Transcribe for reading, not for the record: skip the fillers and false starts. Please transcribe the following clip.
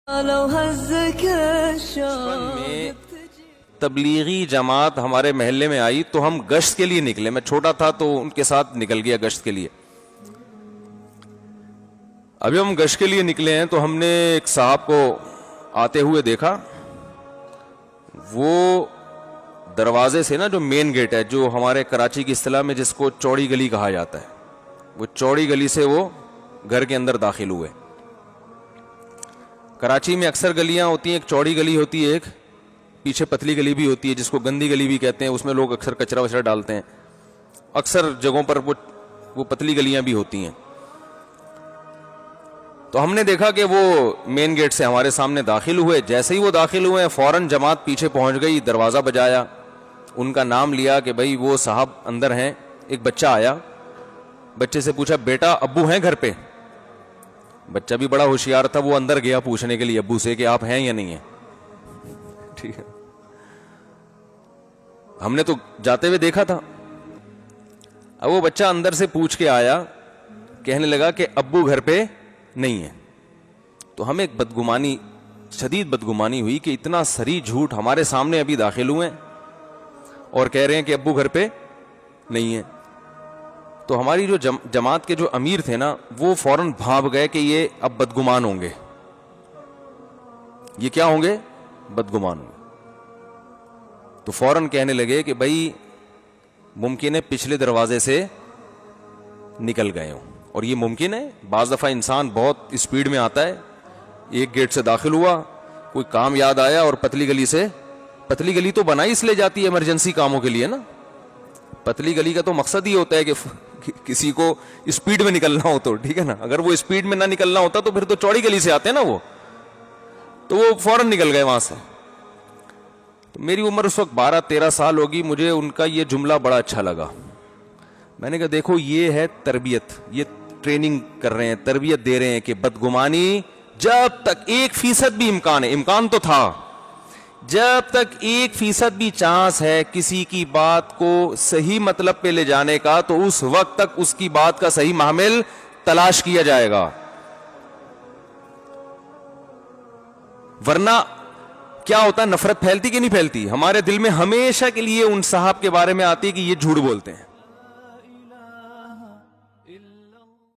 میں تبلیغی جماعت ہمارے محلے میں آئی تو ہم گشت کے لیے نکلے. میں چھوٹا تھا تو ان کے ساتھ نکل گیا گشت کے لیے. ابھی ہم گشت کے لیے نکلے ہیں تو ہم نے ایک صاحب کو آتے ہوئے دیکھا. وہ دروازے سے نا, جو مین گیٹ ہے, جو ہمارے کراچی کی اصطلاح میں جس کو چوڑی گلی کہا جاتا ہے, وہ چوڑی گلی سے وہ گھر کے اندر داخل ہوئے. کراچی میں اکثر گلیاں ہوتی ہیں, ایک چوڑی گلی ہوتی ہے, ایک پیچھے پتلی گلی بھی ہوتی ہے جس کو گندی گلی بھی کہتے ہیں. اس میں لوگ اکثر کچرا وچرا ڈالتے ہیں. اکثر جگہوں پر وہ پتلی گلیاں بھی ہوتی ہیں. تو ہم نے دیکھا کہ وہ مین گیٹ سے ہمارے سامنے داخل ہوئے. جیسے ہی وہ داخل ہوئے فوراً جماعت پیچھے پہنچ گئی, دروازہ بجایا, ان کا نام لیا کہ بھائی وہ صاحب اندر ہیں. ایک بچہ آیا, بچے سے پوچھا بیٹا ابو ہیں گھر پہ؟ بچہ بھی بڑا ہوشیار تھا, وہ اندر گیا پوچھنے کے لیے ابو سے کہ آپ ہیں یا نہیں ہیں. ٹھیک ہے, ہم نے تو جاتے ہوئے دیکھا تھا. اب وہ بچہ اندر سے پوچھ کے آیا, کہنے لگا کہ ابو گھر پہ نہیں ہے. تو ہمیں ایک بدگمانی, شدید بدگمانی ہوئی کہ اتنا سری جھوٹ ہمارے سامنے ابھی داخل ہوئے اور کہہ رہے ہیں کہ ابو گھر پہ نہیں ہے. تو ہماری جو جماعت کے جو امیر تھے نا, وہ فوراً بھاپ گئے کہ یہ اب بدگمان ہوں گے. یہ کیا ہوں گے؟ بدگمان ہوں گے. تو فوراً کہنے لگے کہ بھائی ممکن ہے پچھلے دروازے سے نکل گئے ہوں. اور یہ ممکن ہے, بعض دفعہ انسان بہت اسپیڈ میں آتا ہے, ایک گیٹ سے داخل ہوا, کوئی کام یاد آیا اور پتلی گلی سے, پتلی گلی تو بنائی اس لیے جاتی ہے ایمرجنسی کاموں کے لیے نا. پتلی گلی کا تو مقصد ہی ہوتا ہے کہ کسی کو اسپیڈ میں نکلنا ہو تو, ٹھیک ہے نا. اگر وہ اسپیڈ میں نہ نکلنا ہوتا تو پھر تو چوڑی گلی سے آتے ہیں نا وہ. تو وہ فوراً نکل گئے وہاں سے. تو میری عمر اس وقت 12-13 سال ہوگی. مجھے ان کا یہ جملہ بڑا اچھا لگا. میں نے کہا دیکھو یہ ہے تربیت, یہ ٹریننگ کر رہے ہیں, تربیت دے رہے ہیں کہ بدگمانی جب تک 1% بھی امکان ہے, امکان تو تھا, جب تک 1% بھی چانس ہے کسی کی بات کو صحیح مطلب پہ لے جانے کا, تو اس وقت تک اس کی بات کا صحیح محمل تلاش کیا جائے گا. ورنہ کیا ہوتا ہے, نفرت پھیلتی کہ نہیں پھیلتی؟ ہمارے دل میں ہمیشہ کے لیے ان صاحب کے بارے میں آتی ہے کہ یہ جھوٹ بولتے ہیں,